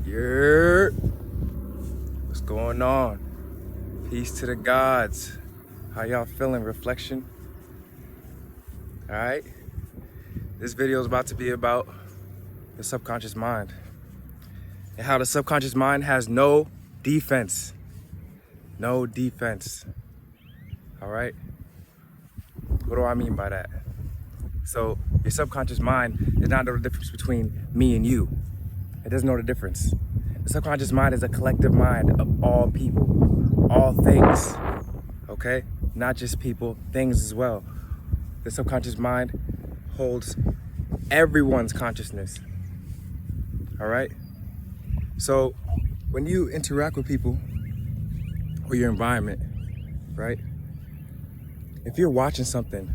Yeah, what's going on? Peace to the gods. How y'all feeling? Reflection. All right. This video is about to be about the subconscious mind and how the subconscious mind has no defense. No defense. All right. What do I mean by that? So your subconscious mind does not know the difference between me and you. It doesn't know the difference. The subconscious mind is a collective mind of all people, all things, okay? Not just people, things as well. The subconscious mind holds everyone's consciousness, all right? So when you interact with people or your environment, right? If you're watching something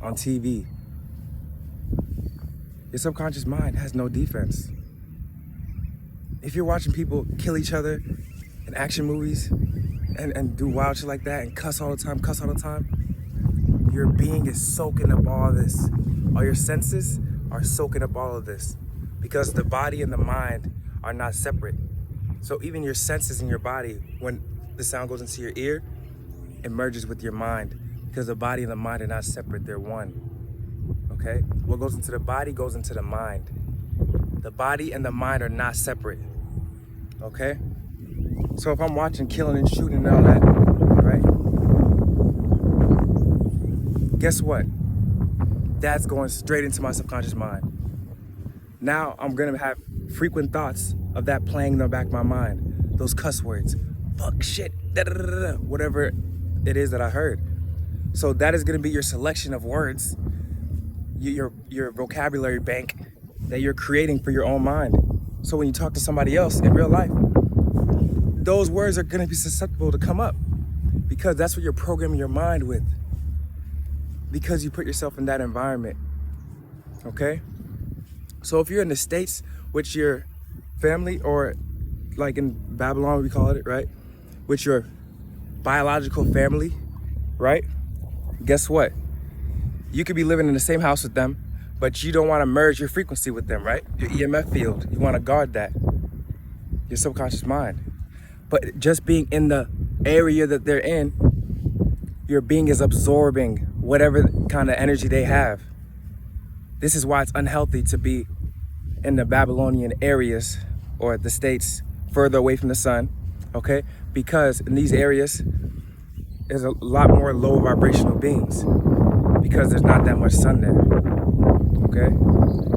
on TV, your subconscious mind has no defense. If you're watching people kill each other in action movies and do wild shit like that and cuss all the time, your being is soaking up all this. All your senses are soaking up all of this because the body and the mind are not separate. So even your senses in your body, when the sound goes into your ear, it merges with your mind because the body and the mind are not separate, they're one, okay? What goes into the body goes into the mind. The body and the mind are not separate, okay? So if I'm watching killing and shooting and all that, right? Guess what? That's going straight into my subconscious mind. Now I'm gonna have frequent thoughts of that playing in the back of my mind. Those cuss words, fuck, shit, da da da da, whatever it is that I heard. So that is gonna be your selection of words, your vocabulary bank that you're creating for your own mind. So when you talk to somebody else in real life, those words are gonna be susceptible to come up because that's what you're programming your mind with, because you put yourself in that environment, okay? So if you're in the States with your family, or like in Babylon we call it, right? With your biological family, right? Guess what? You could be living in the same house with them, but you don't want to merge your frequency with them, right? Your EMF field, you want to guard that, your subconscious mind. But just being in the area that they're in, your being is absorbing whatever kind of energy they have. This is why it's unhealthy to be in the Babylonian areas or the states further away from the sun, okay? Because in these areas, there's a lot more low vibrational beings because there's not that much sun there, okay?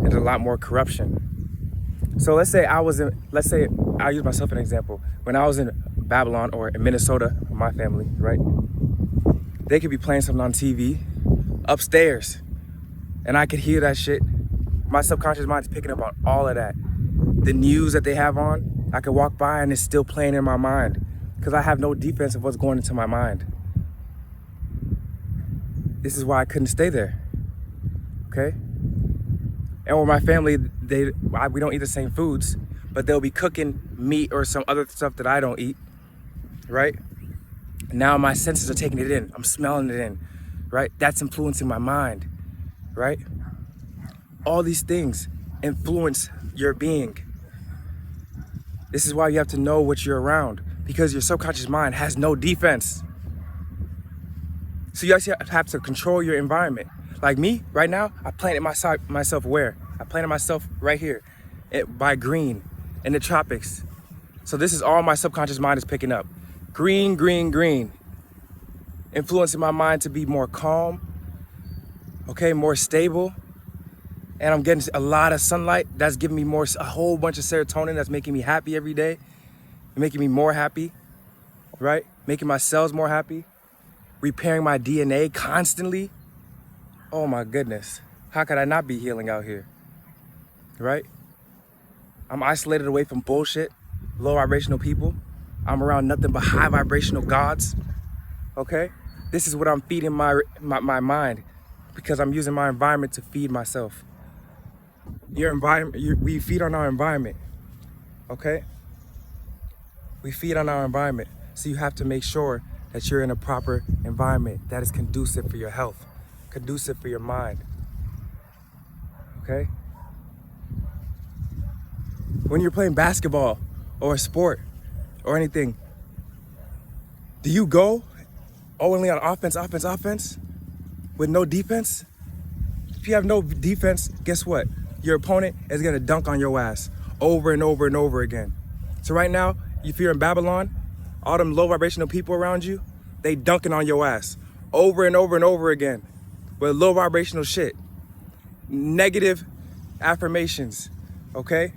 There's a lot more corruption. So let's say I'll use myself as an example. When I was in Babylon or in Minnesota, with my family, right? They could be playing something on TV upstairs and I could hear that shit. My subconscious mind is picking up on all of that. The news that they have on, I could walk by and it's still playing in my mind because I have no defense of what's going into my mind. This is why I couldn't stay there, okay? And with my family, we don't eat the same foods, but they'll be cooking meat or some other stuff that I don't eat, right? Now my senses are taking it in. I'm smelling it in, right? That's influencing my mind, right? All these things influence your being. This is why you have to know what you're around, because your subconscious mind has no defense. So you actually have to control your environment. Like me, right now, I planted myself where? I planted myself right here by green in the tropics. So this is all my subconscious mind is picking up. Green, green, green. Influencing my mind to be more calm, okay, more stable. And I'm getting a lot of sunlight. That's giving me a whole bunch of serotonin that's making me happy every day. Making me more happy, right? Making my cells more happy. Repairing my DNA constantly. Oh my goodness. How could I not be healing out here, right? I'm isolated away from bullshit, low vibrational people. I'm around nothing but high vibrational gods, okay? This is what I'm feeding my mind because I'm using my environment to feed myself. Your environment, we feed on our environment, okay? We feed on our environment. So you have to make sure that you're in a proper environment that is conducive for your health, conducive for your mind, okay? When you're playing basketball or a sport or anything, do you go only on offense with no defense? If you have no defense, guess what? Your opponent is gonna dunk on your ass over and over and over again. So right now, if you're in Babylon, all them low vibrational people around you, they dunking on your ass over and over and over again with low vibrational shit. Negative affirmations, okay?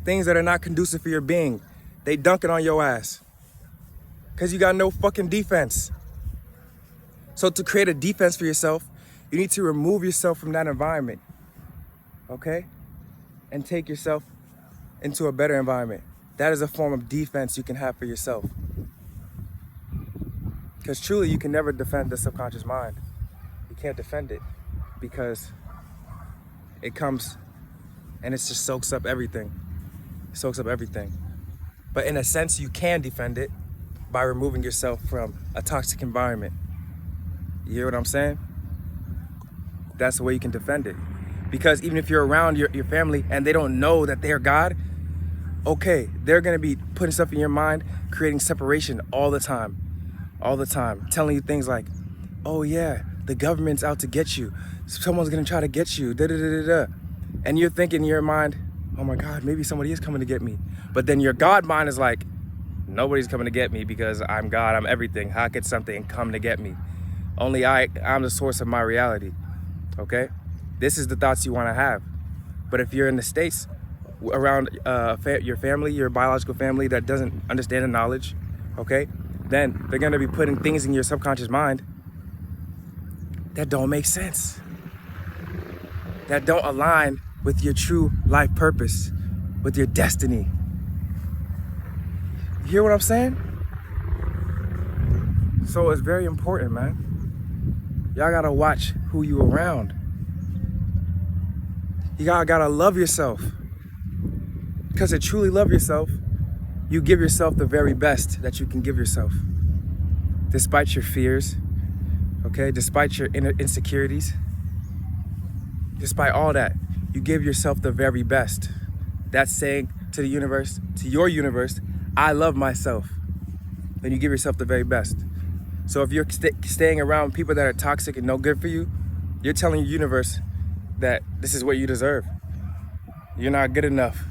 Things that are not conducive for your being. They dunking on your ass because you got no fucking defense. So to create a defense for yourself, you need to remove yourself from that environment, okay? And take yourself into a better environment. That is a form of defense you can have for yourself. Because truly, you can never defend the subconscious mind. You can't defend it because it comes and it just soaks up everything. It soaks up everything. But in a sense, you can defend it by removing yourself from a toxic environment. You hear what I'm saying? That's the way you can defend it. Because even if you're around your family and they don't know that they're God, okay, they're gonna be putting stuff in your mind, creating separation all the time, telling you things like, oh yeah, the government's out to get you. Someone's gonna try to get you, da-da-da-da-da. And you're thinking in your mind, oh my God, maybe somebody is coming to get me. But then your God mind is like, nobody's coming to get me because I'm God, I'm everything. How could something come to get me? Only I'm the source of my reality, okay? This is the thoughts you wanna have. But if you're in the States, around your family, your biological family that doesn't understand the knowledge, okay? Then they're gonna be putting things in your subconscious mind that don't make sense, that don't align with your true life purpose, with your destiny. You hear what I'm saying? So it's very important, man. Y'all gotta watch who you around. You gotta love yourself. Because to truly love yourself, you give yourself the very best that you can give yourself. Despite your fears, okay? Despite your inner insecurities, despite all that, you give yourself the very best. That's saying to the universe, to your universe, I love myself. Then you give yourself the very best. So if you're staying around people that are toxic and no good for you, you're telling your universe that this is what you deserve. You're not good enough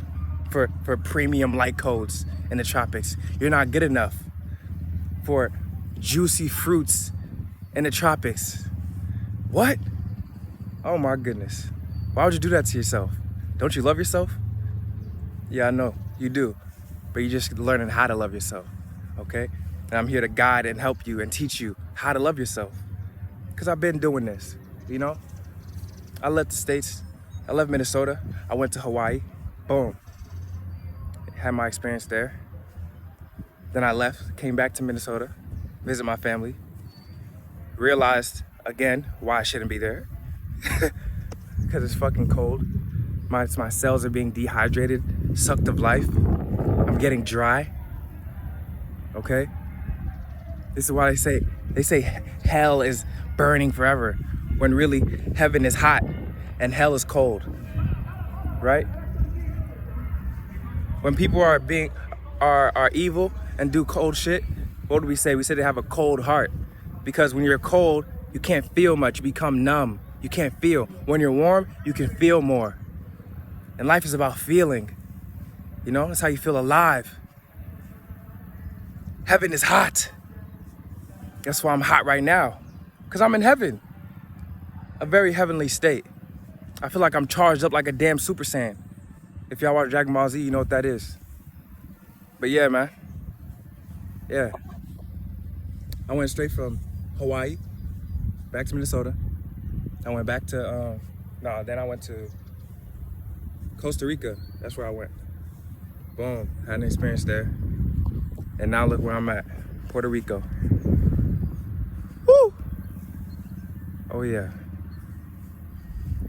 for premium light codes in the tropics. You're not good enough for juicy fruits in the tropics. What? Oh my goodness. Why would you do that to yourself? Don't you love yourself? Yeah, I know, you do. But you're just learning how to love yourself, okay? And I'm here to guide and help you and teach you how to love yourself. Because I've been doing this, you know? I left the States. I left Minnesota. I went to Hawaii. Boom. Had my experience there. Then I left, came back to Minnesota, visit my family. Realized, again, why I shouldn't be there. Because it's fucking cold. My cells are being dehydrated, sucked of life. I'm getting dry, okay? This is why they say hell is burning forever, when really heaven is hot and hell is cold, right? When people are evil and do cold shit, what do we say? We say they have a cold heart. Because when you're cold, you can't feel much, you become numb. You can't feel. When you're warm, you can feel more. And life is about feeling. You know, that's how you feel alive. Heaven is hot. That's why I'm hot right now. Because I'm in heaven. A very heavenly state. I feel like I'm charged up like a damn Super Saiyan. If y'all watch Dragon Ball Z, you know what that is. But yeah, man. Yeah. I went straight from Hawaii back to Minnesota. I went back to, then I went to Costa Rica. That's where I went. Boom, had an experience there. And now look where I'm at, Puerto Rico. Woo! Oh yeah.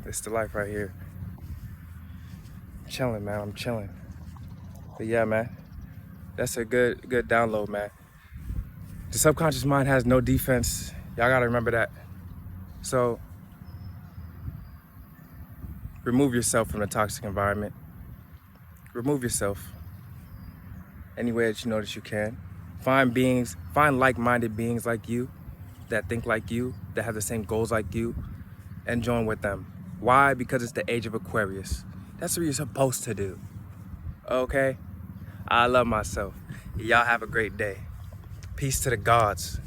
It's the life right here. I'm chilling, man, I'm chilling. But yeah, man, that's a good download, man. The subconscious mind has no defense. Y'all gotta remember that. So, remove yourself from the toxic environment. remove yourself any way that you know that you can. Find like-minded beings like you, that think like you, that have the same goals like you, and join with them. Why? Because it's the age of Aquarius. That's what you're supposed to do. Okay? I love myself. Y'all have a great day. Peace to the gods.